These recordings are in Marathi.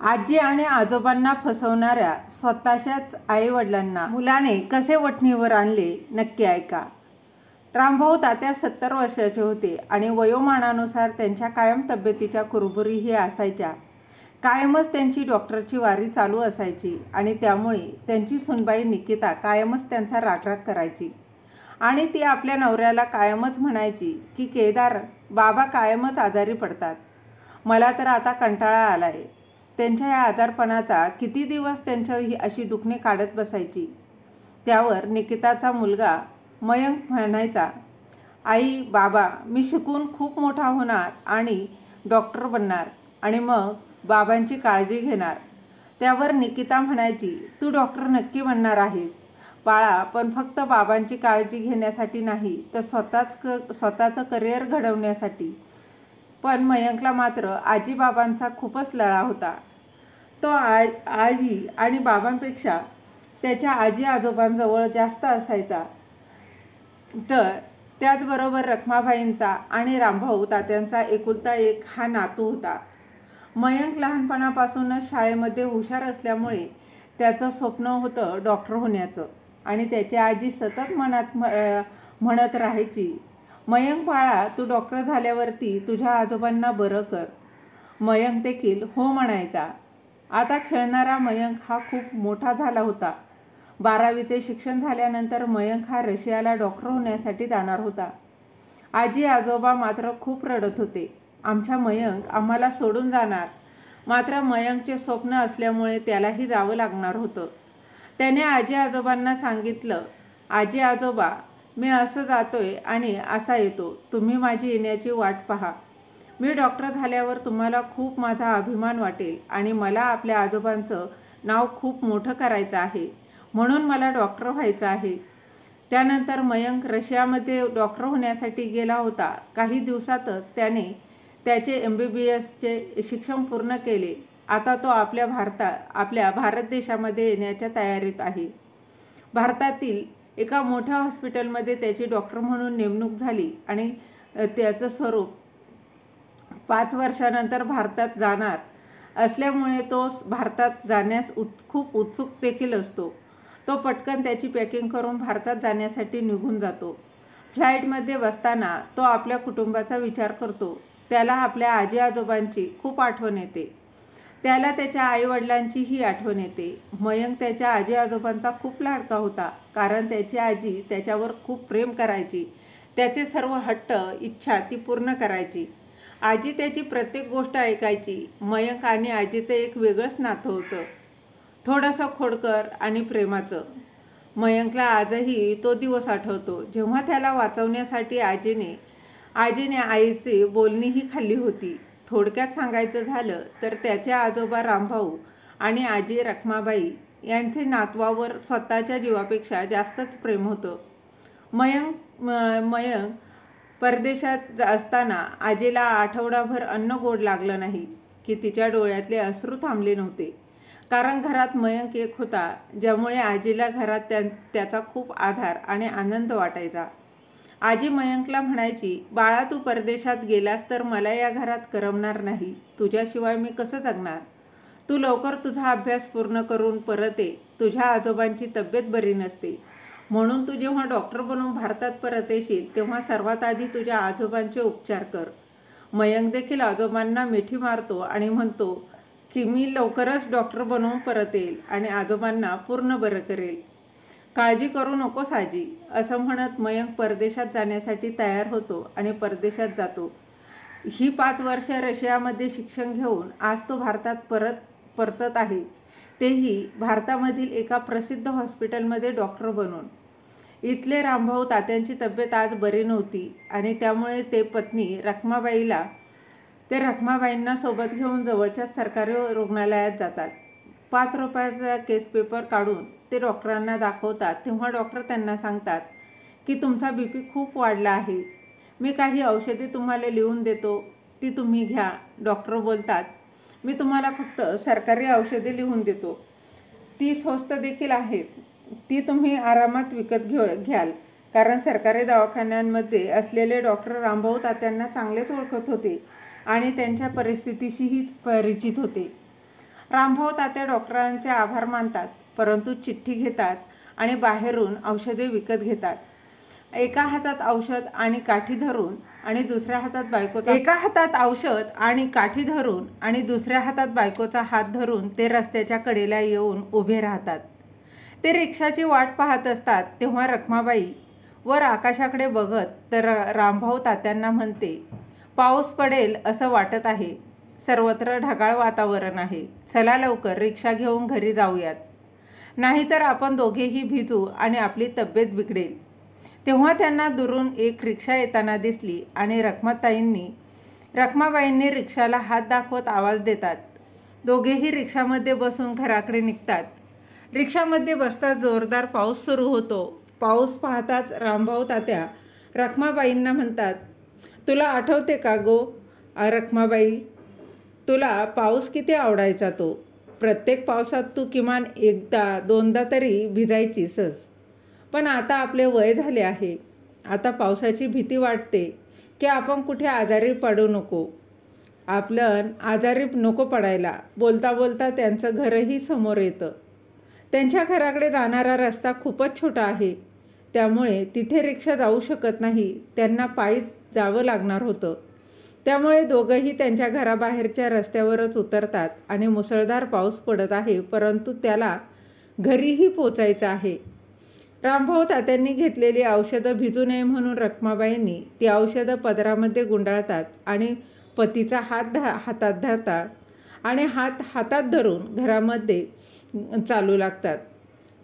आजी आणि आजोबांना फसवणाऱ्या स्वतःच्याच आईवडिलांना मुलाने कसे वठणीवर आणले, नक्की ऐका. रामभाऊ तात्या 70 वर्षाचे होते आणि वयोमानानुसार त्यांच्या कायम तब्येतीच्या कुरबुरीही असायच्या. कायमच त्यांची डॉक्टरची वारी चालू असायची आणि त्यामुळे त्यांची सुनबाई निकिता कायमच त्यांचा रागराग करायची आणि ती आपल्या नवऱ्याला कायमच म्हणायची की केदार बाबा कायमच आजारी पडतात. मला तर आता कंटाळा आलाय. त्यांच्या या आजारपणाचा किती दिवस त्यांच्या ही अशी दुखणे काढत बसायची. त्यावर निकिताचा मुलगा मयंक म्हणायचा, आई बाबा मी शिकून खूप मोठा होणार आणि डॉक्टर बनणार आणि मग बाबांची काळजी घेणार. त्यावर निकिता म्हणायची, तू डॉक्टर नक्की बनणार आहेस बाळा, पण फक्त बाबांची काळजी घेण्यासाठी नाही तर स्वतःचं करिअर घडवण्यासाठी. पण मयंकला मात्र आजीबाबांचा खूपच लळा होता. तो आजी आणि बाबांपेक्षा त्याच्या आजी आजोबांजवळ जास्त असायचा. तर त्याचबरोबर रखमाबाईंचा आणि रामभाऊ तात्यांचा एकुलता एक हा नातू होता. मयंक लहानपणापासूनच शाळेमध्ये हुशार असल्यामुळे त्याचं स्वप्न होतं डॉक्टर होण्याचं आणि त्याची आजी सतत म्हणत राहायची, मयंक बाळा तू डॉक्टर झाल्यावरती तुझ्या आजोबांना बरं कर. मयंक देखील हो म्हणायचा. आता खेळणारा मयंक हा खूप मोठा झाला होता. 12वीचे शिक्षण झाल्यानंतर मयंक हा रशियाला डॉक्टर होण्यासाठी जाणार होता. आजी आजोबा मात्र खूप रडत होते, आमचा मयंक आम्हाला सोडून जाणार. मात्र मयंकचे स्वप्न असल्यामुळे त्यालाही जावं लागणार होतं. त्याने आजी आजोबांना सांगितलं, आजी आजोबा मी असं जातोय आणि असा येतो, तुम्ही माझी येण्याची वाट पहा. मी डॉक्टर झाल्यावर तुम्हाला खूप माझा अभिमान वाटेल आणि मला आपल्या आजोबांचं नाव खूप मोठं करायचं आहे, म्हणून मला डॉक्टर व्हायचं आहे. त्यानंतर मयंक रशियामध्ये डॉक्टर होण्यासाठी गेला होता. काही दिवसातच त्याने त्याचे MBBSचे शिक्षण पूर्ण केले. आता तो आपल्या भारत देशामध्ये येण्याच्या तयारीत आहे. भारतातील एका मोठ्या हॉस्पिटलमध्ये त्याची डॉक्टर म्हणून नेमणूक झाली आणि त्याचं स्वरूप 5 वर्षानंतर भारतात जाणार असल्यामुळे तो भारतात जाण्यास खूप उत्सुक देखील असतो. तो पटकन त्याची पॅकिंग करून भारतात जाण्यासाठी निघून जातो. फ्लाईटमध्ये बसताना तो आपल्या कुटुंबाचा विचार करतो. त्याला आपल्या आजी आजोबांची खूप आठवण येते. त्याला त्याच्या आईवडिलांचीही आठवण येते. मयंक त्याच्या आजी आजोबांचा खूप लाडका होता, कारण त्याची आजी त्याच्यावर खूप प्रेम करायची. त्याचे सर्व हट्ट इच्छा ती पूर्ण करायची. आजी त्याची प्रत्येक गोष्ट ऐकायची. मयंक आणि आजीचं एक वेगळंच नातं होतं, थोडंसं खोडकर आणि प्रेमाचं. मयंकला आजही तो दिवस आठवतो जेव्हा त्याला वाचवण्यासाठी आजीने आईची बोलणीही खाल्ली होती. थोडक्यात सांगायचं झालं तर त्याचे आजोबा रामभाऊ आणि आजी रखमाबाई यांचे नातवावर स्वतःच्या जीवापेक्षा जास्तच प्रेम होतं. मयंक परदेशात असताना आजीला आठवडाभर अन्न गोड लागलं नाही की तिच्या डोळ्यातले अश्रू थांबले नव्हते. कारण घरात मयंक एक होता, ज्यामुळे आजीला घरात त्याचा खूप आधार आणि आनंद वाटायचा. आजी मयंकला म्हणायची, बाळा तू परदेशात गेलास तर मला या घरात करमणार नाही. तुझ्याशिवाय मी कसं जगणार. तू लवकर तुझा अभ्यास पूर्ण करून परत ये. तुझ्या आजोबांची तब्येत बरी नसते, म्हणून तू जेव्हा डॉक्टर बनून भारतात परत येशील तेव्हा सर्वात आधी तुझ्या आजोबांचे उपचार कर. मयंक देखील आजोबांना मिठी मारतो आणि म्हणतो की मी लवकरच डॉक्टर बनवून परत येईल आणि आजोबांना पूर्ण बरं करेल. काळजी करू नकोस आजी, असं म्हणत मयंक परदेशात जाण्यासाठी तयार होतो आणि परदेशात जातो. ही 5 वर्ष रशियामध्ये शिक्षण घेऊन आज तो भारतात परतत आहे, तेही भारतामधील एका प्रसिद्ध हॉस्पिटलमध्ये डॉक्टर बनून. इथले रामभाऊ तात्यांची तब्येत आज बरी नव्हती आणि त्यामुळे ते पत्नी रखमाबाईंना सोबत घेऊन जवळच्या सरकारी रुग्णालयात जातात. 5 रुपयाचा केस पेपर काढून ते डॉक्टरांना दाखवतात तेव्हा डॉक्टर त्यांना सांगतात की तुमचा BP खूप वाढला आहे. मी काही औषधी तुम्हाला लिहून देतो, ती तुम्ही घ्या. डॉक्टर बोलतात, मी तुम्हाला फक्त सरकारी औषधे लिहून देतो, ती स्वस्त देखील आहेत. ती तुम्ही आरामात विकत घ्याल. कारण सरकारी दवाखान्यांमध्ये असलेले डॉक्टर रामभाऊ तात्यांना चांगलेच ओळखत होते आणि त्यांच्या परिस्थितीशीही परिचित होते. रामभाऊ तात्या डॉक्टरांचे आभार मानतात, परंतु चिठ्ठी घेतात आणि बाहेरून औषधे विकत घेतात. एका हातात औषध आणि काठी धरून आणि दुसऱ्या हातात बायकोचा हात धरून ते रस्त्याच्या कडेला येऊन उभे राहतात. ते रिक्षाची वाट पाहत असतात तेव्हा रखमाबाई वर आकाशाकडे बघत तर रामभाऊ तात्यांना म्हणते, पाऊस पडेल असं वाटत आहे. सर्वत्र ढगाळ वातावरण आहे. चला लवकर रिक्षा घेऊन घरी जाऊयात, नाहीतर आपण दोघेही भिजू आणि आपली तब्येत बिघडेल. तेव्हा त्यांना दुरून एक रिक्षा येताना दिसली आणि रखमाबाईंनी रिक्षाला हात दाखवत आवाज देतात. दोघेही रिक्षामध्ये बसून घराकडे निघतात. रिक्षामध्ये बसताच जोरदार पाऊस सुरू होतो. पाऊस पाहताच रामभाऊ तात्या रखमाबाईंना म्हणतात, तुला आठवते का गो रखमाबाई, तुला पाऊस किती आवडायचा तो. प्रत्येक पावसात तू किमान एकदा दोनदा तरी भिजायचीसच. पण आता आपले वय झाले आहे. आता पावसाची भीती वाटते की आपण कुठे आजारी पडू नको. आपलं आजारी नको पडायला. बोलता बोलता त्यांचं घरही समोर येतं. त्यांच्या घराकडे जाणारा रस्ता खूपच छोटा आहे, त्यामुळे तिथे रिक्षा जाऊ शकत नाही. त्यांना पायीच जावं लागणार होतं. त्यामुळे दोघंही त्यांच्या घराबाहेरच्या रस्त्यावरच उतरतात आणि मुसळधार पाऊस पडत आहे, परंतु त्याला घरीही पोचायचं आहे. रामभाऊ तात्यांनी घेतलेली औषधं भिजू नये म्हणून रखमाबाईंनी ती औषधं पदरामध्ये गुंडाळतात आणि पतीचा हातात धरतात आणि हातात धरून घरामध्ये चालू लागतात,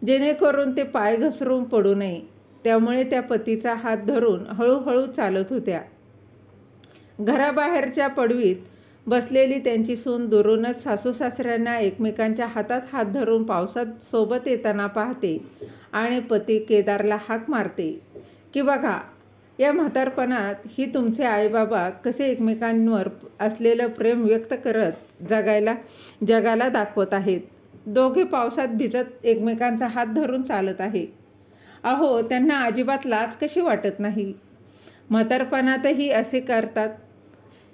जेणेकरून ते पाय घसरून पडू नये. त्यामुळे त्या पतीचा हात धरून हळूहळू चालत होत्या. घराबाहेरच्या पडवीत बसलेली त्यांची सून दुरूनच सासू सासऱ्यांना एकमेकांच्या हातात हात धरून पावसात सोबत येताना पाहते आणि पती केदारला हाक मारते की बघा, या म्हातारपणात ही तुमचे आईबाबा कसे एकमेकांवर असलेलं प्रेम व्यक्त करत जगाला दाखवत आहेत. दोघे पावसात भिजत एकमेकांचा हात धरून चालत आहे. अहो, त्यांना अजिबात लाज कशी वाटत नाही. म्हातारपणातही असे करतात.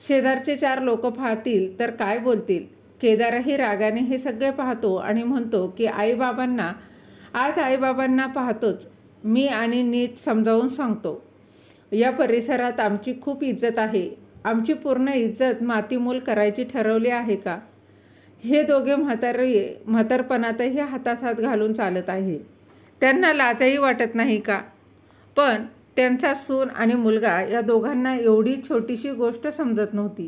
शेजारचे 4 लोक पाहतील तर काय बोलतील. केदारही रागाने हे सगळे पाहतो आणि म्हणतो की आज आईबाबांना पाहतोच मी आणि नीट समजावून सांगतो. या परिसरात आमची खूप इज्जत आहे. आमची पूर्ण इज्जत मातीमोल करायची ठरवली आहे का. हे दोघे म्हातारपणातही हातात हात घालून चालत आहे. त्यांना लाजही वाटत नाही का. पण त्यांचा सून आणि मुलगा या दोघांना एवढी छोटीशी गोष्ट समजत नव्हती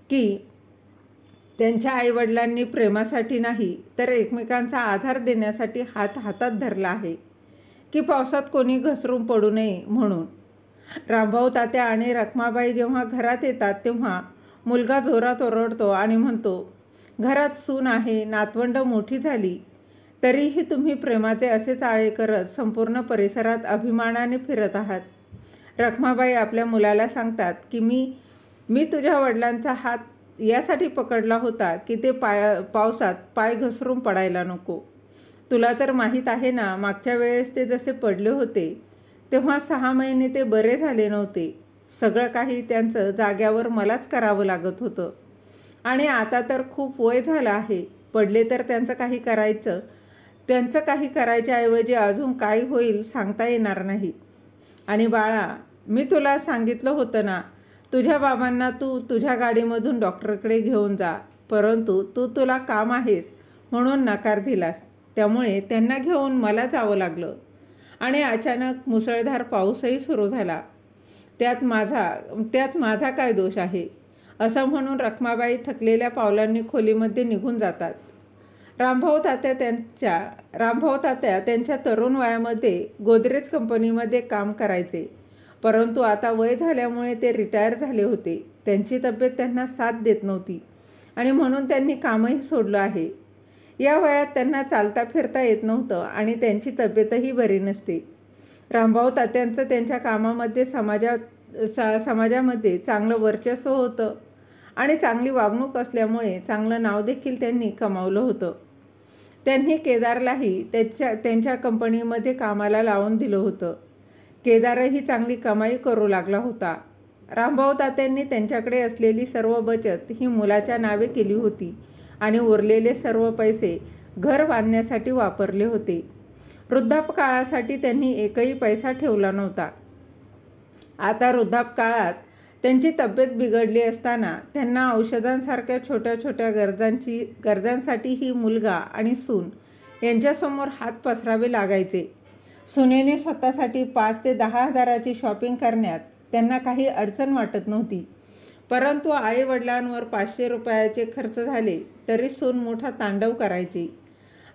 की त्यांच्या आईवडिलांनी प्रेमासाठी नाही तर एकमेकांचा आधार देण्यासाठी हातात धरला आहे की पावसात कोणी घसरून पडू नये म्हणून. रामभाऊ तात्या आणि रखमाबाई जेव्हा घरात येतात तेव्हा मुलगा जोरात ओरडतो आणि म्हणतो, घरात सून आहे, नातवंड मोठी झाली, तरीही तुम्ही प्रेमाचे असे चाळे करत संपूर्ण परिसरात अभिमानाने फिरत आहात. रखमाबाई आपल्या मुलाला सांगतात की मी तुझ्या वडिलांचा हात यासाठी पकडला होता की ते पावसात पाय घसरून पडायला नको. तुला तर माहीत आहे ना, मागच्या वेळेस ते जसे पडले होते तेव्हा 6 महिने ते बरे झाले नव्हते. सगळं काही त्यांचं जाग्यावर मलाच करावं लागत होतं. आणि आता तर खूप वय झालं आहे. पडले तर त्यांचं काही करायच्याऐवजी अजून काय होईल सांगता येणार नाही. आणि बाळा, मी तुला सांगितलं होतं ना, तुझ्या बाबांना तू तुझ्या गाडीमधून डॉक्टरकडे घेऊन जा, परंतु तुला काम आहेस म्हणून नकार दिलास. त्यामुळे त्यांना घेऊन मला जावं लागलं. आणि अचानक मुसळधार पाऊसही सुरू झाला. त्यात माझा काय दोष आहे. असं म्हणून रखमाबाई थकलेल्या पावलांनी खोलीमध्ये निघून जातात. रामभाऊ तात्या त्यांच्या तरुण वयामध्ये गोदरेज कंपनीमध्ये काम करायचे, परंतु आता वय झाल्यामुळे ते रिटायर झाले होते. त्यांची तब्येत त्यांना साथ देत नव्हती आणि म्हणून त्यांनी कामही सोडलं आहे. या वयात त्यांना चालता फिरता येत नव्हतं आणि त्यांची तब्येतही बरी नसते. रामभाऊ तात्यांचं त्यांच्या कामामध्ये समाजामध्ये चांगलं वर्चस्व होतं आणि चांगली वागणूक असल्यामुळे चांगलं नाव देखील त्यांनी कमावलं होतं. त्यांनी केदारलाही त्यांच्या कंपनीमध्ये कामाला लावून दिलं होतं. केदारही चांगली कमाई करू लागला होता. रामभाऊ तात्यांनी त्यांच्याकडे असलेली सर्व बचत ही मुलाच्या नावे केली होती आणि उरलेले सर्व पैसे घर बांधण्यासाठी वापरले होते. वृद्धापकाळासाठी त्यांनी एकही पैसा ठेवला नव्हता. आता वृद्धापकाळात त्यांची तब्येत बिघडली असताना त्यांना औषधांसारख्या छोट्या छोट्या गरजांसाठी ही मुलगा आणि सून यांच्यासमोर हात पसरावे लागायचे. सुनेने स्वतःसाठी 5 ते 10 हजाराची शॉपिंग करण्यात त्यांना काही अडचण वाटत नव्हती. परंतु आईवडिलांवर 500 रुपयाचे खर्च झाले तरी सून मोठा तांडव करायची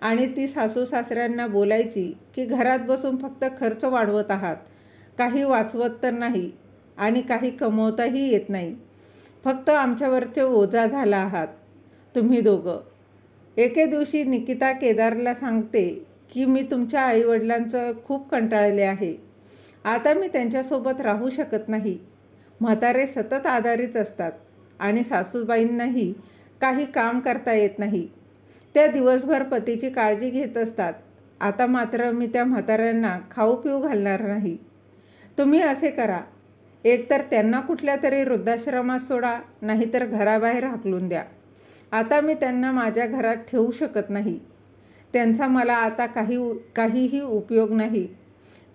आणि ती सासू सासऱ्यांना बोलायची की घरात बसून फक्त खर्च वाढवत आहात, काही वाचवत तर नाही आणि काही कमवताही येत नाही, फक्त आमच्यावरचे ओझा झाला आहात तुम्ही दोघं. एके दिवशी निकिता केदारला सांगते की मी तुमच्या आईवडिलांचं खूप कंटाळले आहे. आता मी त्यांच्यासोबत राहू शकत नाही. म्हातारे सतत आजारीच असतात आणि सासूबाईंनाही काही काम करता येत नाही. त्या दिवसभर पतीची काळजी घेत असतात. आता मात्र मी त्या म्हाताऱ्यांना खाऊ पिऊ घालणार नाही. तुम्ही असे करा, एकतर त्यांना कुठल्या तरी वृद्धाश्रमात सोडा, नाहीतर घराबाहेर हाकलून द्या. आता मी त्यांना माझ्या घरात ठेवू शकत नाही. त्यांचा मला आता काहीही उपयोग नाही.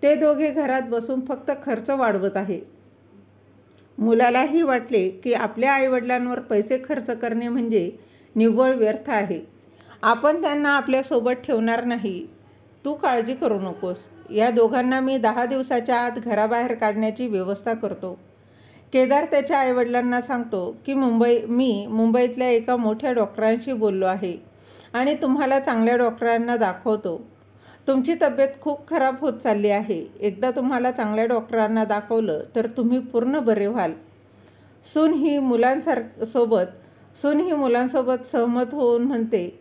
ते दोघे घरात बसून फक्त खर्च वाढवत आहे. मुलालाही वाटले की आपल्या आईवडिलांवर पैसे खर्च करणे म्हणजे निव्वळ व्यर्थ आहे. आपण त्यांना आपल्यासोबत ठेवणार नाही. तू काळजी करू नकोस. या दोघांना मी 10 दिवसाच्या आत घराबाहेर काढण्याची व्यवस्था करतो. केदार त्याच्या आईवडिलांना सांगतो की मी मुंबईतल्या एका मोठ्या डॉक्टरांशी बोललो आहे आणि तुम्हाला चांगल्या डॉक्टरांना दाखवतो. तुमची तब्येत खूप खराब होत चालली आहे. एकदा तुम्हाला चांगल्या डॉक्टरांना दाखवलं तर तुम्ही पूर्ण बरे व्हाल. सून ही मुलांसोबत सहमत होऊन म्हणते,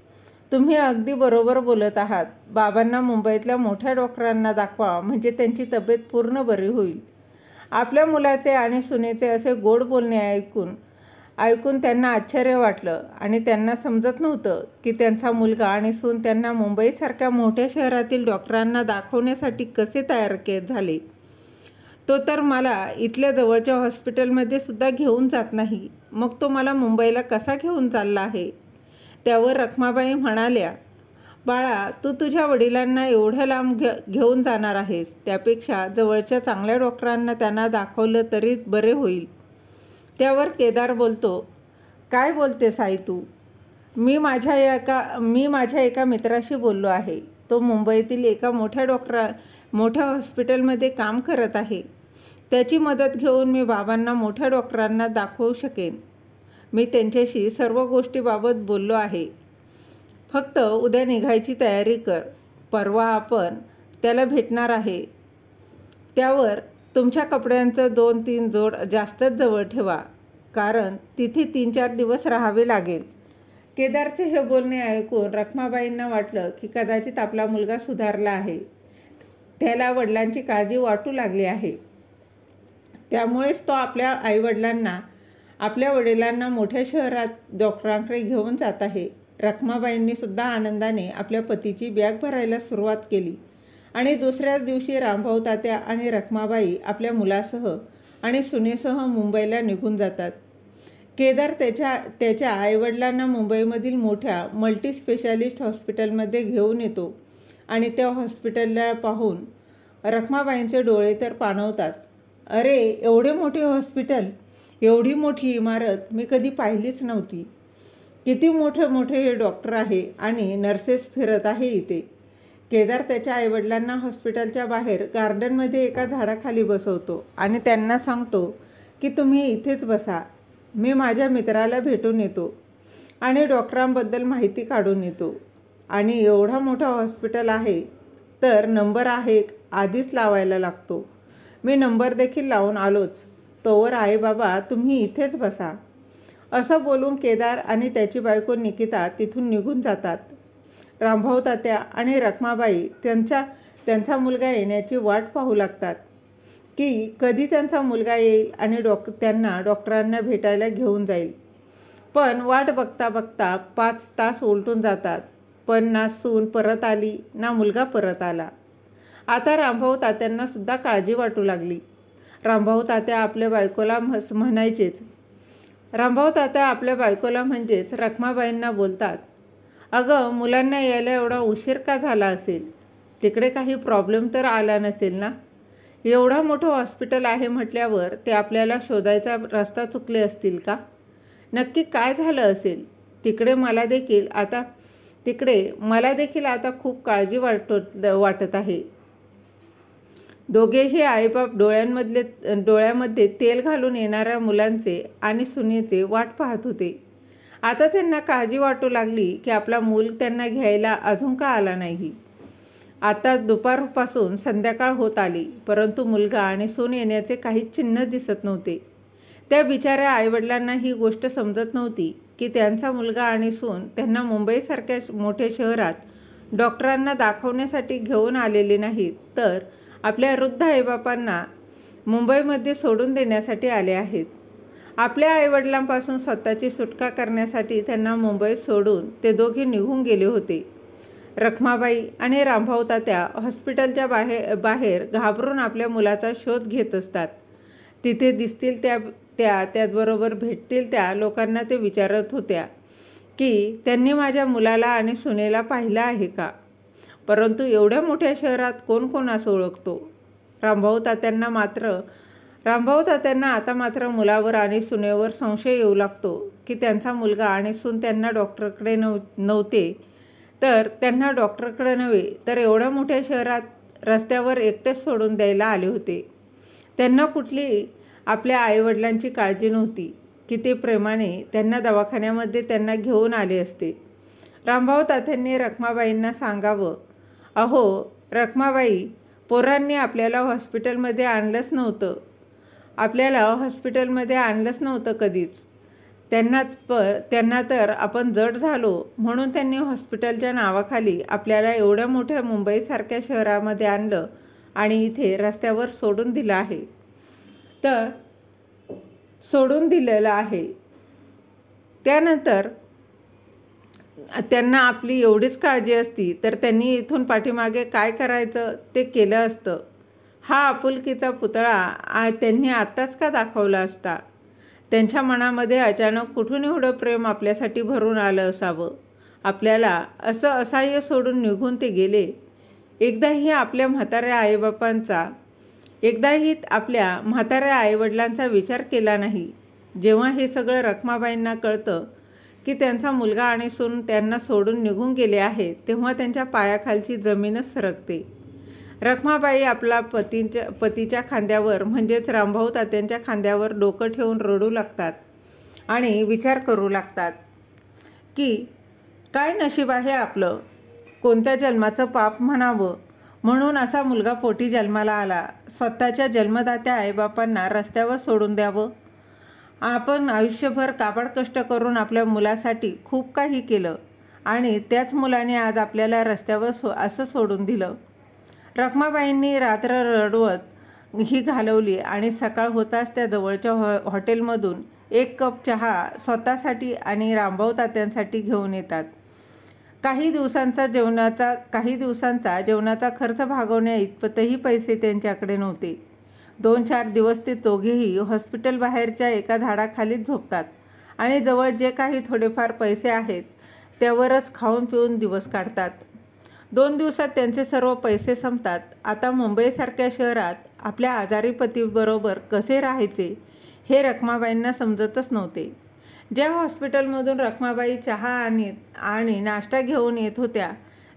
तुम्ही अगदी बरोबर बोलत आहात. बाबांना मुंबईतल्या मोठ्या डॉक्टरांना दाखवा, म्हणजे त्यांची तब्येत पूर्ण बरी होईल. आपल्या मुलाचे आणि सुनेचे असे गोड बोलणे ऐकून त्यांना आश्चर्य वाटलं आणि त्यांना समजत नव्हतं की त्यांचा मुलगा आणि सून त्यांना मुंबईसारख्या मोठ्या शहरातील डॉक्टरांना दाखवण्यासाठी कसे तयार झाले. तो तर मला इथल्या जवळच्या हॉस्पिटलमध्ये सुद्धा घेऊन जात नाही, मग तो मला मुंबईला कसा घेऊन चालला आहे. त्यावर रखमाबाई म्हणाल्या, बाळा, तू तुझ्या वडिलांना एवढ्या लांब घेऊन जाणार आहेस, त्यापेक्षा जवळच्या चांगल्या डॉक्टरांना त्यांना दाखवलं तरी बरे होईल. त्यावर केदार बोलतो, काय बोलतेस आई तू. मी माझ्या एका मित्राशी बोललो आहे. तो मुंबईतील एका मोठ्या हॉस्पिटलमध्ये काम करत आहे. त्याची मदत घेऊन मी बाबांना मोठ्या डॉक्टरांना दाखवू शकेन. मी त्यांच्याशी सर्व गोष्टीबाबत बोललो आहे. फक्त उद्या निघायची तयारी कर. परवा आपण त्याला भेटणार आहे. त्यावर तुमच्या कपड्यांचं 2-3 जोड जास्तच जवळ ठेवा, कारण तिथे 3-4 दिवस राहावे लागेल. केदारचे हे बोलणे ऐकून रखमाबाईंना वाटलं की कदाचित आपला मुलगा सुधारला आहे. त्याला वडिलांची काळजी वाटू लागली आहे. त्यामुळेच तो आपल्या वडिलांना मोठ्या शहरात डॉक्टरांकडे घेऊन जात आहे. रखमाबाईंनी सुद्धा आनंदाने आपल्या पतीची बॅग भरायला सुरुवात केली आणि दुसऱ्याच दिवशी रामभाऊ तात्या आणि रखमाबाई आपल्या मुलासह आणि सुनेसह मुंबईला निघून जातात. केदार त्याच्या आईवडिलांना मुंबईमधील मोठ्या मल्टी स्पेशालिस्ट हॉस्पिटलमध्ये घेऊन येतो आणि त्या हॉस्पिटलला पाहून रखमाबाईंचे डोळे तर पाणवतात. अरे, एवढे मोठे हॉस्पिटल, एवढी मोठी इमारत मी कधी पाहिलीच नव्हती. किती मोठे हे डॉक्टर आहे आणि नर्सेस फिरत आहे इथे. केदार त्याच्या आईवडिलांना हॉस्पिटलच्या बाहेर गार्डनमध्ये एका झाडाखाली बसवतो आणि त्यांना सांगतो की तुम्ही इथेच बसा. मी माझ्या मित्राला भेटून येतो आणि डॉक्टरांबद्दल माहिती काढून येतो. आणि एवढा मोठा हॉस्पिटल आहे तर नंबर आहे आधीच लावायला लागतो. मी नंबर देखील लावून आलोच. तोवर आई बाबा तुम्ही इथेच बसा. असं बोलून केदार आणि त्याची बायको निकिता तिथून निघून जातात. रामभाऊ तात्या आणि रखमाबाई त्यांचा मुलगा येण्याची वाट पाहू लागतात की कधी त्यांचा मुलगा येईल आणि त्यांना डॉक्टरांना भेटायला घेऊन जाईल. पण वाट बघता बघता 5 तास उलटून जातात. पण ना सून परत आली ना मुलगा परत आला. आता रामभाऊ तात्यांना सुद्धा काळजी वाटू लागली. रामभाऊ तात्या आपल्या बायकोला म्हणायचेच, रामभाऊ तात्या आपल्या बायकोला म्हणजेच रखमाबाईंना बोलतात, अगं मुलांना यायला एवढा उशीर का झाला असेल? तिकडे काही प्रॉब्लेम तर आला नसेल ना? एवढा मोठं हॉस्पिटल आहे म्हटल्यावर ते आपल्याला शोधायचा रस्ता चुकले असतील का? नक्की काय झालं असेल? तिकडे मला देखील आता खूप काळजी वाटत आहे. दोघेही आईबाप डोळ्यामध्ये तेल घालून येणाऱ्या मुलांचे आणि सुनेचे वाट पाहत होते. आता त्यांना काळजी वाटू लागली की आपला मूल त्यांना घ्यायला अजून का आला नाही. आता दुपारपासून संध्याकाळ होत आली, परंतु मुलगा आणि सून येण्याचे काहीच चिन्ह दिसत नव्हते. त्या बिचाऱ्या आईवडिलांना ही गोष्ट समजत नव्हती की त्यांचा मुलगा आणि सून त्यांना मुंबईसारख्या मोठ्या शहरात डॉक्टरांना दाखवण्यासाठी घेऊन आलेले नाहीत, तर आपल्या वृद्ध आईबापांना मुंबईमध्ये सोडून देण्यासाठी आले आहेत. आपल्या आईवडिलांपासून स्वतःची सुटका करण्यासाठी त्यांना मुंबईत सोडून ते दोघे निघून गेले होते. रखमाबाई आणि रामभाऊ तात्या हॉस्पिटलच्या बाहेर घाबरून आपल्या मुलाचा शोध घेत असतात. तिथे दिसतील त्याचबरोबर भेटतील त्या लोकांना ते विचारत होत्या की त्यांनी माझ्या मुलाला आणि सुनेला पाहिलं आहे का? परंतु एवढ्या मोठ्या शहरात कोण कोणास ओळखतो? रामभाऊ तात्यांना आता मात्र मुलावर आणि सुनेवर संशय येऊ लागतो की त्यांचा मुलगा आणि सून त्यांना डॉक्टरकडे नव्हते तर एवढ्या मोठ्या शहरात रस्त्यावर एकटेच सोडून द्यायला आले होते. त्यांना कुठली आपल्या आईवडिलांची काळजी नव्हती की ते प्रेमाने त्यांना दवाखान्यामध्ये त्यांना घेऊन आले असते. रामभाऊ तात्यांनी रखमाबाईंना सांगावं, अहो रखमाबाई, पोरांनी आपल्याला हॉस्पिटलमध्ये आणलंच नव्हतं कधीच. त्यांना तर आपण जड झालो म्हणून त्यांनी हॉस्पिटलच्या नावाखाली आपल्याला एवढ्या मोठ्या मुंबईसारख्या शहरामध्ये आणलं आणि इथे रस्त्यावर सोडून दिलेलं आहे. त्यानंतर त्यांना आपली एवढीच काळजी असती तर त्यांनी इथून पाठीमागे काय करायचं ते केलं असतं. हा आपुलकीचा पुतळा त्यांनी आत्ताच का दाखवला असता? त्यांच्या मनामध्ये अचानक कुठून एवढं प्रेम आपल्यासाठी भरून आलं असावं? आपल्याला असं असहाय्य सोडून निघून ते गेले. एकदाही आपल्या म्हाताऱ्या आईवडिलांचा विचार केला नाही. जेव्हा हे सगळं रखमाबाईंना कळतं की त्यांचा मुलगा आणि सून त्यांना सोडून निघून गेले आहेत, तेव्हा त्यांच्या पायाखालची जमीनच सरकते. रखमाबाई आपला पतीच्या खांद्यावर म्हणजेच रामभाऊ तात्यांच्या खांद्यावर डोकं ठेवून रडू लागतात आणि विचार करू लागतात की काय नशीब आहे आपलं, कोणत्या जन्माचं पाप म्हणावं म्हणून असा मुलगा पोटी जन्माला आला. स्वतःच्या जन्मदात्या आईबापांना रस्त्यावर सोडून द्यावं. आपण आयुष्यभर काबाड कष्ट करून आपल्या मुलासाठी खूप काही केलं आणि त्याच मुलाने आज आपल्याला रस्त्यावर असं सोडून दिलं. रखमाबाईंनी रात्र रडवत ही घालवली आणि सकाळ होताच त्या जवळच्या हॉटेलमधून एक कप चहा स्वतःसाठी आणि रामभाऊ तात्यांसाठी घेऊन येतात. काही दिवसांचा जेवणाचा खर्च भागवण्या इतपतही पैसे त्यांच्याकडे नव्हते. 2-4 दिवस ते दोघेही हॉस्पिटल बाहेरच्या एका झाडाखालीच झोपतात आणि जवळ जे काही थोडेफार पैसे आहेत त्यावरच खाऊन पिऊन दिवस काढतात. 2 दिवसात त्यांचे सर्व पैसे संपतात. आता मुंबईसारख्या शहरात आपल्या आजारी पतीबरोबर कसे राहायचे हे रखमाबाईंना समजतच नव्हते. ज्या हॉस्पिटलमधून रखमाबाई चहा आणि नाश्ता घेऊन येत होत्या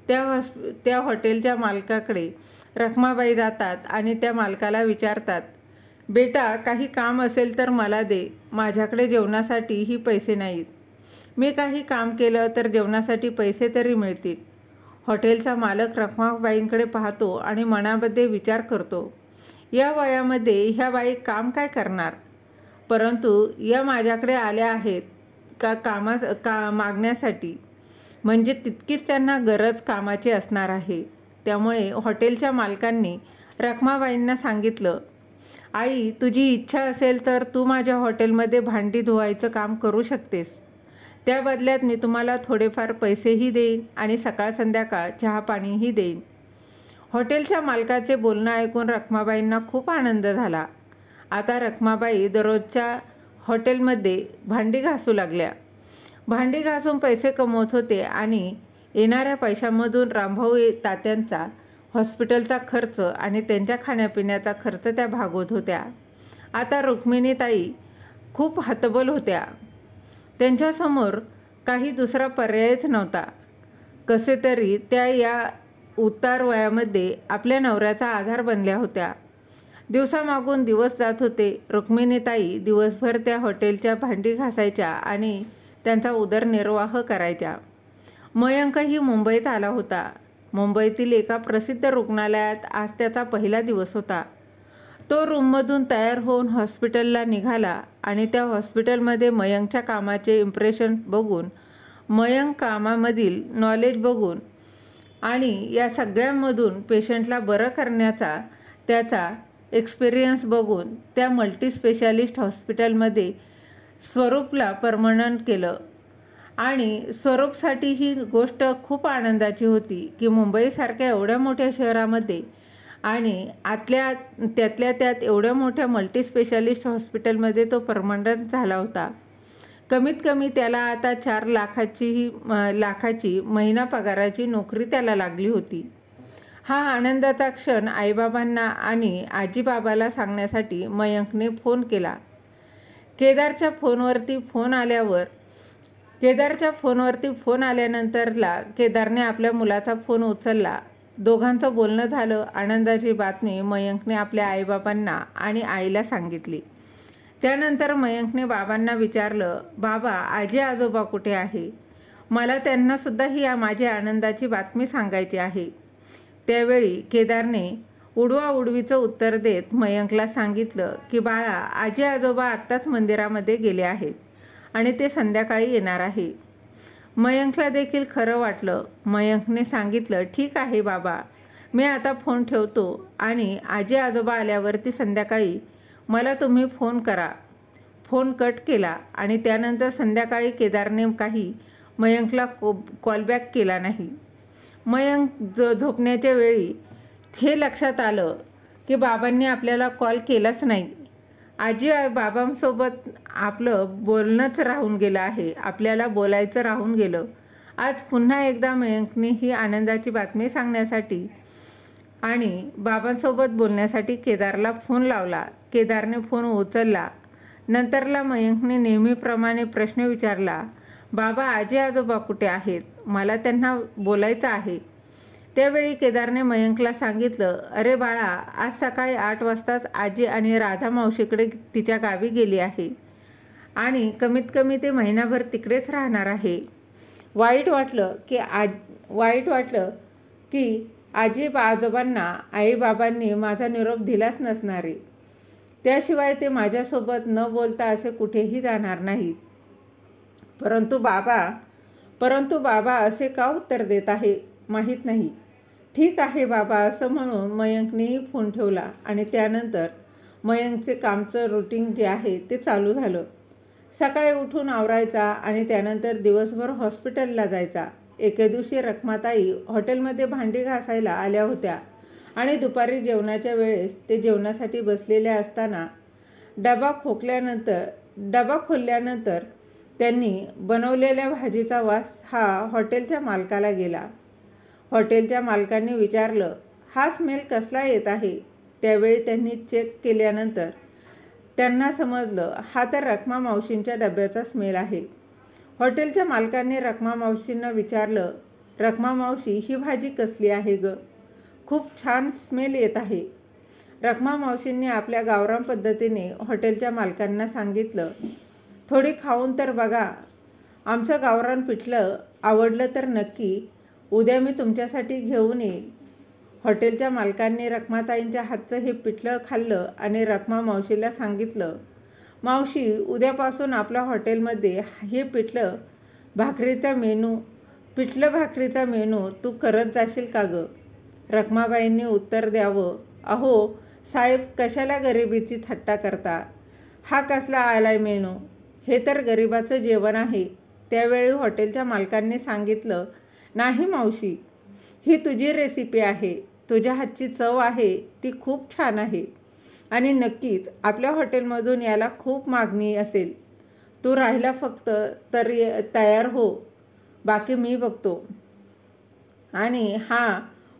त्या हॉटेलच्या मालकाकडे रखमाबाई जातात आणि त्या मालकाला विचारतात, बेटा काही काम असेल तर मला दे, माझ्याकडे जेवणासाठीही पैसे नाहीत. मी काही काम केलं तर जेवणासाठी पैसे तरी मिळतील. हॉटेलचा मालक रखमाबाईंकडे पाहतो आणि मनामध्ये विचार करतो, या वयामध्ये ह्या बाई काम काय करणार? परंतु या माझ्याकडे आल्या आहेत मागण्यासाठी, म्हणजे तितकीच त्यांना गरज कामाची असणार आहे. त्यामुळे हॉटेलच्या मालकांनी रखमाबाईंना सांगितलं, आई तुझी इच्छा असेल तर तू माझ्या हॉटेलमध्ये भांडी धुवायचं काम करू शकतेस. त्या बदल्यात मी तुम्हाला थोडेफार पैसेही देईन आणि सकाळ संध्याकाळ चहा पाणीही देईन. हॉटेलच्या मालकाचे बोलणं ऐकून रखमाबाईंना खूप आनंद झाला. आता रखमाबाई दररोजच्या हॉटेलमध्ये भांडी घासू लागल्या. भांडी घासून पैसे कमवत होते आणि येणाऱ्या पैशामधून रामभाऊ तात्यांचा हॉस्पिटलचा खर्च आणि त्यांच्या खाण्यापिण्याचा खर्च त्या भागवत होत्या. आता रुक्मिणीताई खूप हतबल होत्या. त्यांच्यासमोर काही दुसरा पर्यायच नव्हता. कसे तरी त्या या उतार वयामध्ये आपल्या नवऱ्याचा आधार बनल्या होत्या. दिवसामागून दिवस जात होते. रुक्मिणीताई दिवसभर त्या हॉटेलच्या भांडी घासायच्या आणि त्यांचा उदरनिर्वाह करायच्या. मयंकही मुंबईत आला होता. मुंबईतील एका प्रसिद्ध रुग्णालयात आज त्याचा पहिला दिवस होता. तो रूममधून तयार होऊन हॉस्पिटलला निघाला आणि त्या हॉस्पिटलमध्ये मयंकच्या कामाचे इम्प्रेशन बघून, मयंक कामामधील नॉलेज बघून आणि या सगळ्यांमधून पेशंटला बरं करण्याचा त्याचा एक्सपिरियन्स बघून त्या मल्टीस्पेशालिस्ट हॉस्पिटलमध्ये स्वरूपला परमनंट केलं. आणि स्वरूपसाठी ही गोष्ट खूप आनंदाची होती की मुंबईसारख्या एवढ्या मोठ्या शहरामध्ये आणि त्यातल्या त्यात एवढ्या मोठ्या मल्टीस्पेशालिस्ट हॉस्पिटलमध्ये तो परमनंट झाला होता. कमीत कमी त्याला आता 4 लाखाची महिना पगाराची नोकरी त्याला लागली होती. हा आनंदाचा क्षण आईबाबांना आणि आजीबाबाला सांगण्यासाठी मयंकने फोन केला. केदारच्या फोनवरती फोन आल्यानंतरला केदारने आपल्या मुलाचा फोन उचलला. दोघांचं बोलणं झालं. आनंदाची बातमी मयंकने आपल्या आईबाबांना आणि आईला सांगितली. त्यानंतर मयंकने बाबांना विचारलं, बाबा, आजी आजोबा कुठे आहे? मला त्यांनासुद्धा ही माझी आनंदाची बातमी सांगायची आहे. त्यावेळी केदारने उडवाउडवीचं उत्तर देत मयंकला सांगितलं की बाळा, आजी आजोबा आत्ताच मंदिरामध्ये गेले आहेत आणि ते संध्याकाळी येणार आहे. मयंकला देखील खरं वाटलं. मयंकने सांगितलं, ठीक आहे बाबा, मी आता फोन ठेवतो आणि आजी आजोबा आल्यावरती संध्याकाळी मला तुम्ही फोन करा. फोन कट केला आणि त्यानंतर संध्याकाळी केदारने काही मयंकला कॉलबॅक केला नाही. मयंक झोपण्याच्या वेळी हे लक्षात आलं की बाबांनी आपल्याला कॉल केलाच नाही. आजी बाबांसोबत आपलं बोलणंच राहून गेलं आहे, आपल्याला बोलायचं राहून गेलं. आज पुन्हा एकदा मयंकने ही आनंदाची बातमी सांगण्यासाठी आणि बाबांसोबत बोलण्यासाठी केदारला फोन लावला. केदारने फोन उचलला. नंतरला मयंकने नेहमीप्रमाणे प्रश्न विचारला, बाबा, आजी आजोबा कुठे आहेत? मला त्यांना बोलायचं आहे. त्यावेळी केदारने मयंकला सांगितलं, अरे बाळा, आज सकाळी 8 वाजताच आजी आणि राधा मावशीकडे तिच्या गावी गेली आहे आणि कमीत कमी ते महिनाभर तिकडेच राहणार आहे. वाईट वाटलं की आजी आजोबांना आईबाबांनी माझा निरोप दिलाच नसणार आहे. त्याशिवाय ते माझ्यासोबत न बोलता असे कुठेही जाणार नाहीत. परंतु बाबा असे का उत्तर देत आहे माहीत नाही. ठीक आहे बाबा, असं म्हणून मयंकनेही फोन ठेवला आणि त्यानंतर मयंकचे कामचं रुटीन जे आहे ते चालू झालं. सकाळी उठून आवरायचा आणि त्यानंतर दिवसभर हॉस्पिटलला जायचा. एके दिवशी रखमाताई हॉटेलमध्ये भांडी घासायला आल्या होत्या आणि दुपारी जेवणाच्या वेळेस ते जेवणासाठी बसलेल्या असताना डबा खोलल्यानंतर त्यांनी बनवलेल्या भाजीचा वास हा हॉटेलच्या मालकाला गेला. हॉटेलच्या मालकांनी विचारलं, हा स्मेल कसला येत आहे? त्यावेळी त्यांनी चेक केल्यानंतर त्यांना समजलं, हा तर रखमा मावशींच्या डब्याचा स्मेल आहे. हॉटेलच्या मालकांनी रखमा मावशींना विचारलं, रखमा मावशी, ही भाजी कसली आहे ग? खूप छान स्मेल येत आहे. रखमा मावशींनी आपल्या गावरान पद्धतीने हॉटेलच्या मालकांना सांगितलं, थोडी खाऊन तर बघा. आमचं गावरान पिठलं आवडलं तर नक्की उद्या मी तुमच्यासाठी घेऊन येईल. हॉटेलच्या मालकांनी रखमाताईंच्या हातचं हे पिठलं खाल्लं आणि रखमा मावशीला सांगितलं, मावशी, उद्यापासून आपल्या हॉटेलमध्ये हे पिठलं भाकरीचा मेनू तू करत जाशील का गं? रखमाबाईंनी उत्तर द्यावं, अहो साहेब, कशाला गरिबीची थट्टा करता? हा कसला आलाय मेनू? हे तर गरिबाचं जेवण आहे. त्यावेळी हॉटेलच्या मालकांनी सांगितलं, नाही मावशी, ही तुझी रेसिपी आहे. तुझ्या हातची चव आहे ती खूप छान आहे. आणि नक्कीच आपल्या हॉटेलमधून याला खूप मागणी असेल. तू राहायला फक्त तयार हो, बाकी मी बघतो. आणि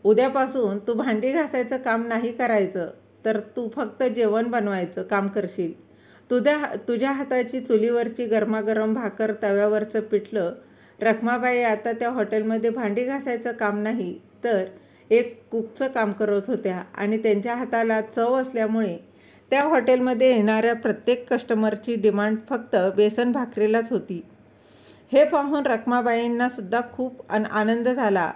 उद्यापासून तू भांडी घासायचं काम नाही करायचं, तर तू फक्त जेवण बनवायचं काम करशील. तुझ्या हाताची चुलीवरची गरमागरम भाकर, तव्यावरचं पिठलं. रखमाबाई आता त्या हॉटेलमध्ये भांडी घासायचं काम नाही, तर एक कुकचं काम करत होत्या आणि त्यांच्या हाताला चव असल्यामुळे त्या हॉटेलमध्ये येणाऱ्या प्रत्येक कस्टमरची डिमांड फक्त बेसन भाकरीलाच होती. हे पाहून रखमाबाईंना सुद्धा खूप आनंद झाला.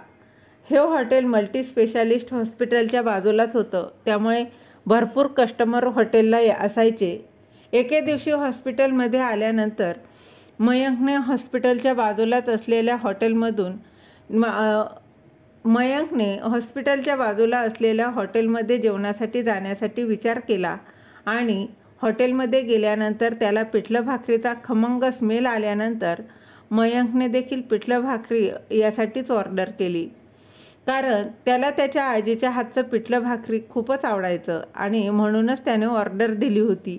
हे हॉटेल मल्टी स्पेशालिस्ट हॉस्पिटलच्या बाजूलाच होतं, त्यामुळे भरपूर कस्टमर हॉटेलला असायचे. एके दिवशी हॉस्पिटलमध्ये आल्यानंतर मयंकने हॉस्पिटलच्या बाजूलाच असलेल्या हॉटेलमध्ये जेवणासाठी जाण्यासाठी विचार केला आणि हॉटेलमध्ये गेल्यानंतर त्याला पिठलं भाकरीचा खमंग स्मेल आल्यानंतर मयंकने देखील पिठलं भाकरी यासाठीच ऑर्डर केली. कारण त्याला त्याच्या आजीच्या हातचं पिठलं भाकरी खूपच आवडायचं आणि म्हणूनच त्याने ऑर्डर दिली होती.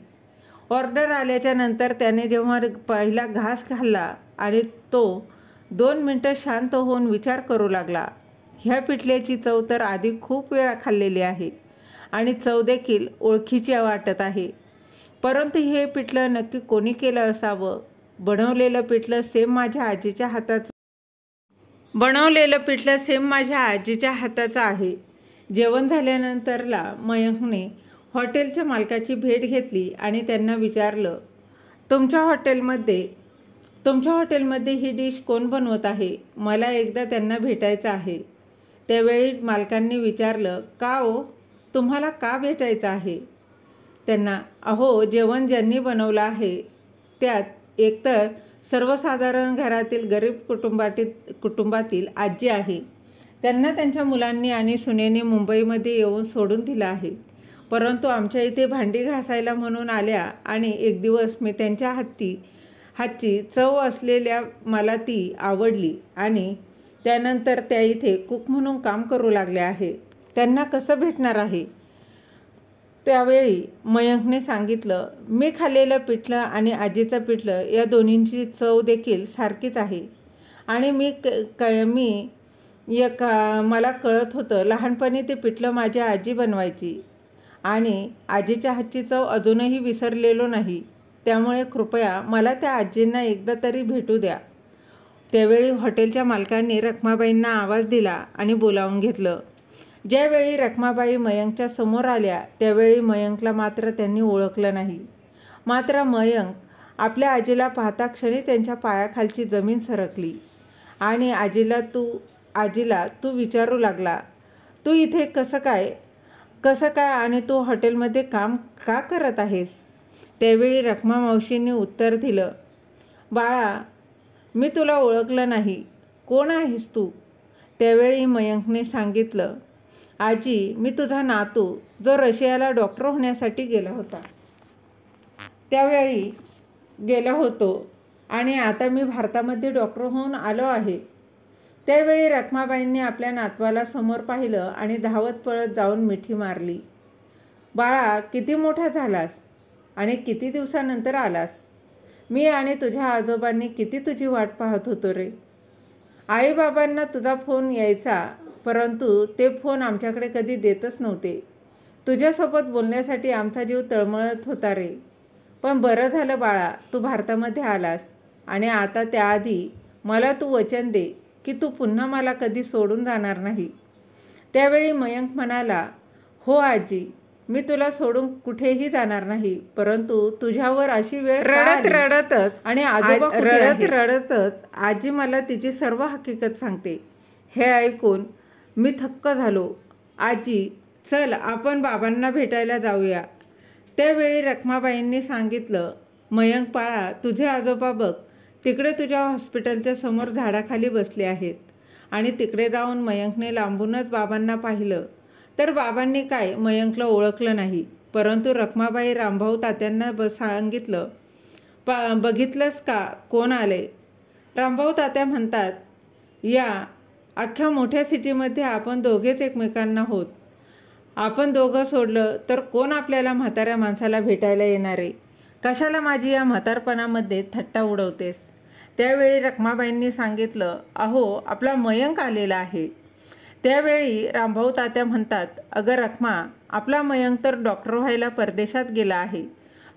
ऑर्डर आल्याच्या नंतर त्याने जेव्हा पहिला घास खाल्ला आणि तो 2 मिनटं शांत होऊन विचार करू लागला. ह्या पिठल्याची चव तर आधी खूप वेळा खाल्लेली आहे आणि चव देखील ओळखीची वाटत आहे, परंतु हे पिठलं नक्की कोणी केलं असावं? बनवलेलं पिठलं सेम माझ्या आजीच्या हाताचं आहे. जेवण झाल्यानंतरला मयंकने हॉटेलच्या मालकाची भेट घेतली आणि त्यांना विचारलं, तुमच्या हॉटेलमध्ये ही डिश कोण बनवत आहे? मला एकदा त्यांना भेटायचं आहे. त्यावेळी मालकांनी विचारलं, का हो, तुम्हाला का भेटायचं आहे त्यांना? अहो, जेवण ज्यांनी बनवलं आहे त्यात एकतर सर्वसाधारण घरातील गरीब कुटुंबातील आजी आहे. त्यांना त्यांच्या मुलांनी आणि सुनेने मुंबईमध्ये येऊन सोडून दिलं आहे, परंतु आमच्या इथे भांडी घासायला म्हणून आल्या आणि एक दिवस मी त्यांच्या हातची चव असलेल्या मला ती आवडली आणि त्यानंतर त्या इथे कुक म्हणून काम करू लागल्या आहे. त्यांना कसं भेटणार आहे? त्यावेळी मयंकने सांगितलं, मी खाल्लेलं पिठलं आणि आजीचं पिठलं या दोन्हींची चव देखील सारखीच आहे आणि मला कळत होतं, लहानपणी ते पिठलं माझी आजी बनवायची आणि आजीच्या हातची चव अजूनही विसरलेलो नाही. त्यामुळे कृपया मला त्या आजींना एकदा तरी भेटू द्या. त्यावेळी हॉटेलच्या मालकांनी रखमाबाईंना आवाज दिला आणि बोलावून घेतलं. ज्यावेळी रखमाबाई मयंकच्या समोर आल्या त्यावेळी मयंकला मात्र त्यांनी ओळखलं नाही. मात्र मयंक आपल्या आजीला पाहता क्षणी त्यांच्या पायाखालची जमीन सरकली आणि आजीला तू विचारू लागला, तू इथे कसं काय आणि तू हॉटेलमध्ये काम का करत आहेस? त्यावेळी रखमा मावशींनी उत्तर दिलं, बाळा, मी तुला ओळखलं नाही, कोण आहेस तू? त्यावेळी मयंकने सांगितलं, आजी, मी तुझा नातू, जो रशियाला डॉक्टर होण्यासाठी गेला होतो आणि आता मी भारतामध्ये डॉक्टर होऊन आलो आहे. त्यावेळी रखमाबाईंनी आपल्या नातवाला समोर पाहिलं आणि धावत पळत जाऊन मिठी मारली. बाळा, किती मोठा झालास आणि किती दिवसानंतर आलास? मी आणि तुझ्या आजोबांनी किती तुझी वाट पाहत होतो रे. आईबाबांना तुझा फोन यायचा, परंतु ते फोन आमच्याकडे कधी देतच नव्हते. तुझ्यासोबत बोलण्यासाठी आमचा जीव तळमळत होता रे. पण बरं झालं बाळा, तू भारतामध्ये आलास आणि आता त्याआधी मला तू वचन दे की तू पुन्हा मला कधी सोडून जाणार नाही. त्यावेळी मयंक म्हणाला, हो आजी, मी तुला सोडून कुठेही जाणार नाही, परंतु तुझ्यावर अशी वेळ रडतच आजी मला तिची सर्व हकीकत सांगते. हे ऐकून मी थक्क झालो. आजी, चल आपण बाबांना भेटायला जाऊया. त्यावेळी रखमाबाईंनी सांगितलं, मयंक बाळा, तुझे आजोबा बघ, तिकडे तुझ्या हॉस्पिटलच्या समोर झाडाखाली बसले आहेत. आणि तिकडे जाऊन मयंकने लांबूनच बाबांना पाहिलं तर बाबांनी काय मयंकला ओळखलं नाही, परंतु रखमाबाई रामभाऊ तात्यांना सांगितलं, बघितलंस का कोण आले? रामभाऊ तात्या म्हणतात, या अख्ख्या मोठ्या सिटीमध्ये आपण दोघेच एकमेकांना होत आपण दोघं सोडलं तर कोण आपल्याला म्हाताऱ्या माणसाला भेटायला येणार आहे? कशाला माझी या म्हातारपणामध्ये थट्टा उडवतेस? त्यावेळी रखमाबाईंनी सांगितलं, अहो आपला मयंक आलेला आहे. त्यावेळी रामभाऊ तात्या म्हणतात, अगं रखमा, आपला मयंक तर डॉक्टर व्हायला परदेशात गेला आहे,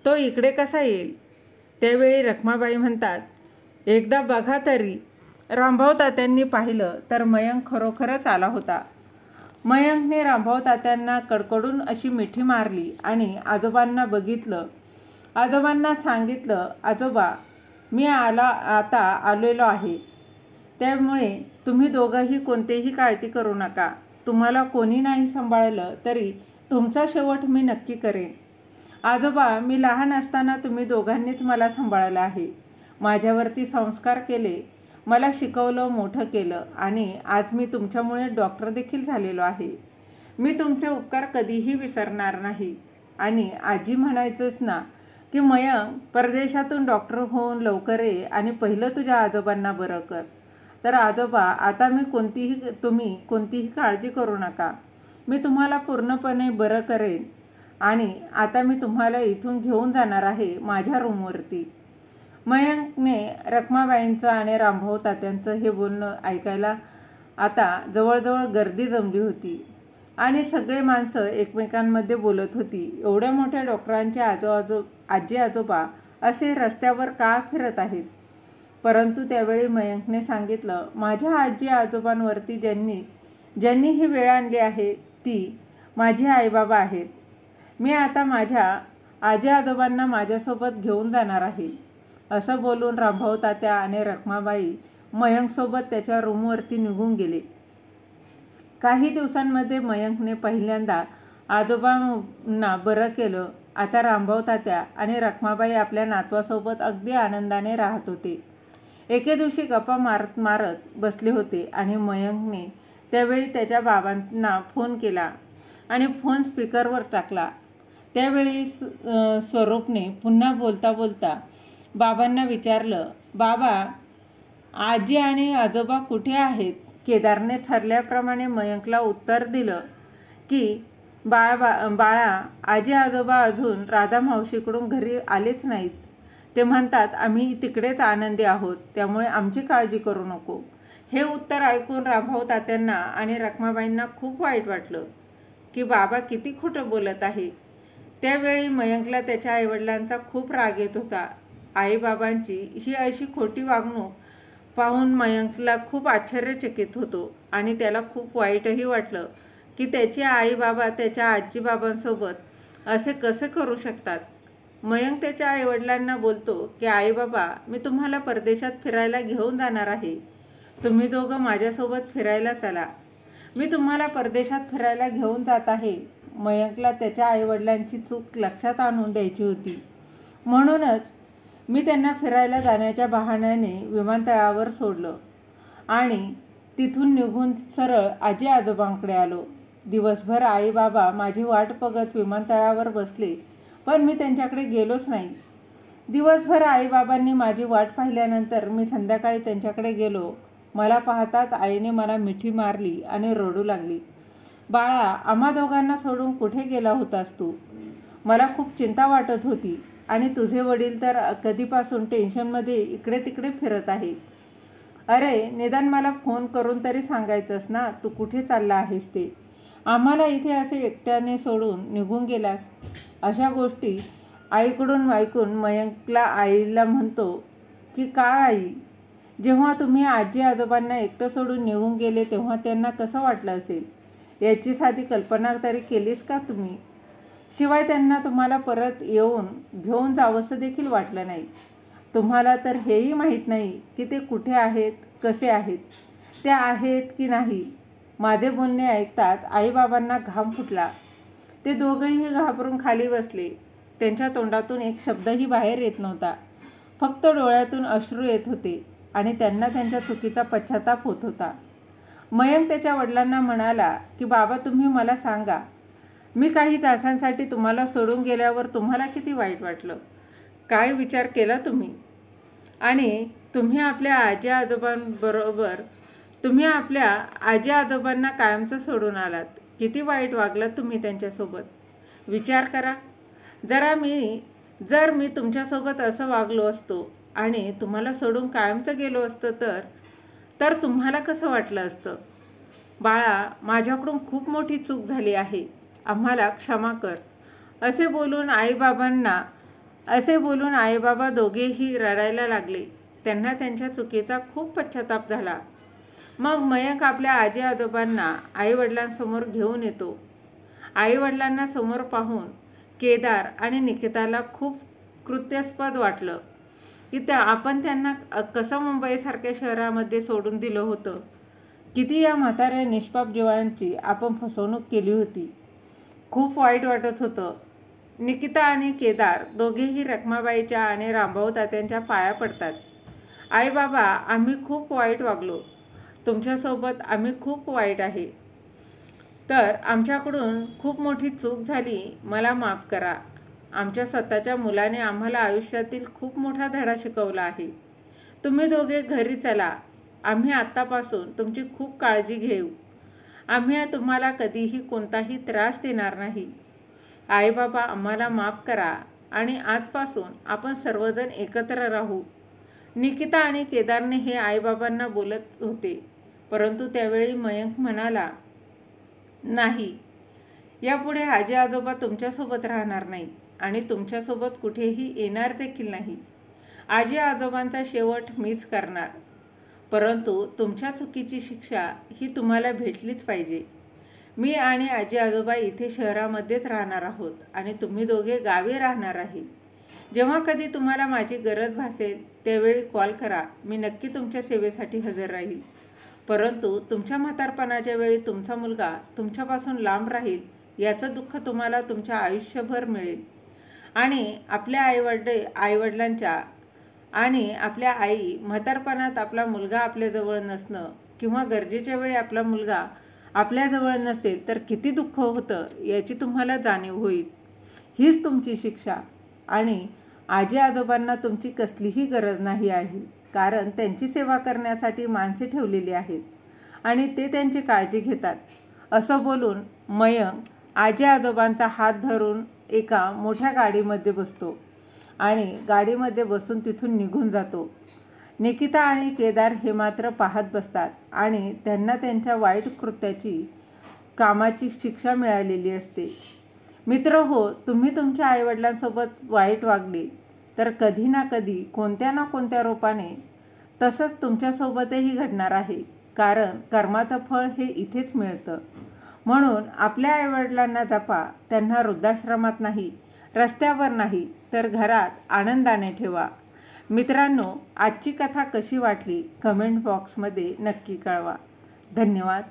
तो इकडे कसा येईल? त्यावेळी रखमाबाई म्हणतात, एकदा बघा तरी. रामभाऊ तात्यांनी पाहिलं तर मयंक खरोखरच आला होता. मयंकने रामभाऊ तात्यांना कडकडून अशी मिठी मारली आणि आजोबांना बघितलं. आजोबांना सांगितलं, आजोबा मी आता आलेलो आहे, त्यामुळे तुम्ही दोघंही कोणतीही काळजी करू नका. तुम्हाला कोणी नाही सांभाळलं तरी तुमचा शेवट मी नक्की करेन. आजोबा, मी लहान असताना तुम्ही दोघांनीच मला सांभाळलं आहे, माझ्यावरती संस्कार केले, मला शिकवलं, मोठं केलं आणि आज मी तुमच्यामुळे डॉक्टर देखील झालेलो आहे. मी तुमचे उपकार कधीही विसरणार नाही. आणि आजी म्हणायचंच ना की मयंक परदेशातून डॉक्टर होऊन लवकर ये आणि पहिलं तुझ्या आजोबांना बरं कर. तर आजोबा, आता तुम्ही कोणतीही काळजी करू नका, मी तुम्हाला पूर्णपणे बरं करेन. आणि आता मी तुम्हाला इथून घेऊन जाणार आहे माझ्या रूमवरती. मयंकने रखमाबाईंचं आणि रामभाऊ तात्यांचं हे बोलणं ऐकायला आता जवळजवळ गर्दी जमली होती आणि सगळे माणसं एकमेकांमध्ये बोलत होती, एवढ्या मोठ्या डॉक्टरांचे आजी आजोबा असे रस्त्यावर का फिरत आहेत? परंतु त्यावेळी मयंकने सांगितलं, माझ्या आजी आजोबांवरती ज्यांनी ही वेळ आणली आहे ती माझे आईबाबा आहेत. मी आता माझ्या आजी आजोबांना माझ्यासोबत घेऊन जाणार आहे. असं बोलून रामभाऊ तात्या आणि रखमाबाई मयंकसोबत त्याच्या रूमवरती निघून गेले. काही दिवसांमध्ये मयंकने पहिल्यांदा आजोबांना बरं केलं. आता रामभाऊ तात्या आणि रखमाबाई आपल्या नातवासोबत अगदी आनंदाने राहत होते. एके दिवशी गप्पा मारत मारत बसले होते आणि मयंकने त्यावेळी त्याच्या बाबांना फोन केला आणि फोन स्पीकरवर टाकला. त्यावेळी स्वरूपने पुन्हा बोलता बोलता बाबांना विचारलं, बाबा, आजी आणि आजोबा कुठे आहेत? केदारने ठरल्याप्रमाणे मयंकला उत्तर दिलं की बाळा, आजी आजोबा अजून राधा मावशीकडून घरी आलेच नाहीत. ते म्हणतात आम्ही तिकडेच आनंदी आहोत, त्यामुळे आमची काळजी करू नको. हे उत्तर ऐकून रामभाऊ तात्यांना आणि रखमाबाईंना खूप वाईट वाटलं की बाबा किती खोटं बोलत आहे. त्यावेळी मयंकला त्याच्या आईवडिलांचा खूप राग येत होता. आईबाबांची ही अशी खोटी वागणूक पाहून मयंकला खूप आश्चर्यचकित होतो आणि त्याला खूप वाईटही वाटलं की त्याचे आईबाबा त्याच्या आजीबाबांसोबत असे कसे करू शकतात. मयंक त्याच्या आईवडिलांना बोलतो की आईबाबा, मी तुम्हाला परदेशात फिरायला घेऊन जाणार आहे, तुम्ही दोघं माझ्यासोबत फिरायला चला. मी तुम्हाला परदेशात फिरायला घेऊन जात आहे. मयंकला त्याच्या आईवडिलांची चूक लक्षात आणून द्यायची होती, म्हणूनच मी त्यांना फिरायला जाण्याच्या बहाण्याने विमानतळावर सोडलं आणि तिथून निघून सरळ आजी आजोबांकडे आलो. दिवसभर आई बाबा माझी वाट बघत विमानतळावर बसले, पण मी त्यांच्याकडे गेलोच नाही. दिवसभर आईबाबांनी माझी वाट पाहिल्यानंतर मी संध्याकाळी त्यांच्याकडे गेलो. मला पाहताच आईने मला मिठी मारली आणि रडू लागली. बाळा, आम्हा दोघांना सोडून कुठे गेला होतास तू? मला खूप चिंता वाटत होती आणि तुझे वडील तर कधीपासून टेन्शनमध्ये इकडे तिकडे फिरत आहे. अरे, निदान मला फोन करून तरी सांगायचंस ना तू कुठे चालला आहेस ते. आम्हाला इथे असे एकट्याने सोडून निघून गेलास. अशा गोष्टी आईकडून ऐकून मयंकला आईला म्हणतो की का आई, जेव्हा तुम्ही आजी आजोबांना एकटं सोडून निघून गेले तेव्हा त्यांना कसं वाटलं असेल याची साधी कल्पना तरी केलीस का तुम्ही? शिवाय त्यांना तुम्हाला परत येऊन घेऊन जावंसं देखील वाटलं नाही. तुम्हाला तर हेही माहीत नाही की ते कुठे आहेत, कसे आहेत, ते आहेत की नाही. माझे बोलणे ऐकताच आईबाबांना घाम फुटला. ते दोघंही घाबरून खाली बसले. त्यांच्या तोंडातून एक शब्दही बाहेर येत नव्हता, फक्त डोळ्यातून अश्रू येत होते आणि त्यांना त्यांच्या चुकीचा पश्चाताप होत होता. मयंक त्याच्या वडिलांना म्हणाला की बाबा, तुम्ही मला सांगा, मी काही तासांसाठी तुम्हाला सोडून गेल्यावर तुम्हाला किती वाईट वाटलं? काय विचार केला तुम्ही? आणि तुम्ही आपल्या आजी आजोबांना कायमचं सोडून आलात. किती वाईट वागलं तुम्ही त्यांच्यासोबत. विचार करा. जर मी तुमच्यासोबत असं वागलो असतो आणि तुम्हाला सोडून कायमचं गेलो असतं तर तुम्हाला कसं वाटलं असतं. बाळा, माझ्याकडून खूप मोठी चूक झाली आहे, आम्हाला क्षमा कर. असे बोलून आईबाबा दोघेही रडायला लागले. त्यांना त्यांच्या चुकीचा खूप पश्चाताप झाला. मग मयंक आपल्या आजी आजोबांना आईवडिलांसमोर घेऊन येतो. आईवडिलांना समोर पाहून केदार आणि निकिताला खूप कृत्यास्पद वाटलं की आपण त्यांना कसं मुंबईसारख्या शहरामध्ये सोडून दिलं होतं. किती या म्हाताऱ्या निष्पाप जीवांची आपण फसवणूक केली होती. खूप वाईट वाटत होतं. निकिता आणि केदार दोघेही रखमाबाईच्या आणि रामभाऊ तात्यांच्या पाया पडतात. आई बाबा, आम्ही खूप वाईट वागलो. तुमच्यासोबत आम्ही खूप वाईट आहे. तर आमच्याकडून खूप मोठी चूक झाली. मला माफ करा. आमच्या स्वतःच्या मुलाने आम्हाला आयुष्यातील खूप मोठा धडा शिकवला आहे. तुम्ही दोघे घरी चला. आम्ही आत्तापासून तुमची खूप काळजी घेऊ. आम्ही तुम्हाला कधीही कोणताही त्रास देणार नाही. आई बाबा, आम्हाला माफ करा आणि आजपासून आपण सर्वजण एकत्र राहू. निकिता आणि केदारने हे आईबाबांना बोलत होते, परंतु त्यावेळी मयंक म्हणाला, नाही, यापुढे आजी आजोबा तुमच्यासोबत राहणार नाही आणि तुमच्यासोबत कुठेही येणार देखील नाही. आजी आजोबांचा शेवट मीच करणार. परंतु तुमच्या चुकीची शिक्षा ही तुम्हाला भेटलीच पाहिजे. मी आणि आजी आजोबा इथे शहरामध्येच राहणार आहोत आणि तुम्ही दोघे गावी राहणार आहे. जेव्हा कधी तुम्हाला माझी गरज भासेल त्यावेळी कॉल करा. मी नक्की तुमच्या सेवेसाठी हजर राहील. परंतु तुमच्या म्हातारपणाच्या वेळी तुमचा मुलगा तुमच्यापासून लांब राहील याचं दुःख तुम्हाला तुमच्या आयुष्यभर मिळेल. आणि आपल्या आईवडिलांच्या आणि आपल्या आई म्हातारपणात आपला मुलगा आपल्याजवळ नसणं किंवा गरजेच्या वेळी आपला मुलगा आपल्याजवळ नसेल तर किती दुःख होतं याची तुम्हाला जाणीव होईल. हीच तुमची शिक्षा. आणि आजी आजोबांना तुमची कसलीही गरज नाही आहे, कारण त्यांची सेवा करण्यासाठी माणसे ठेवलेली आहेत आणि ते त्यांची काळजी घेतात. असं बोलून मयंक आजी आजोबांचा हात धरून एका मोठ्या गाडीमध्ये बसतो आणि गाडीमध्ये बसून तिथून निघून जातो. निकिता आणि केदार हे मात्र पाहत बसतात आणि त्यांना त्यांच्या वाईट कृत्याची कामाची शिक्षा मिळालेली असते. मित्र हो, तुम्ही तुमच्या आईवडिलांसोबत वाईट वागले तर कधी ना कधी कोणत्या ना कोणत्या रूपाने तसंच तुमच्यासोबतही घडणार आहे, कारण कर्माचं फळ हे इथेच मिळतं. म्हणून आपल्या आईवडिलांना जपा. त्यांना वृद्धाश्रमात नाही, रस्त्यावर नाही तर घरात आनंदाने ठेवा. मित्रांनो, आजची कथा कशी वाटली कमेंट बॉक्समध्ये नक्की कळवा. धन्यवाद.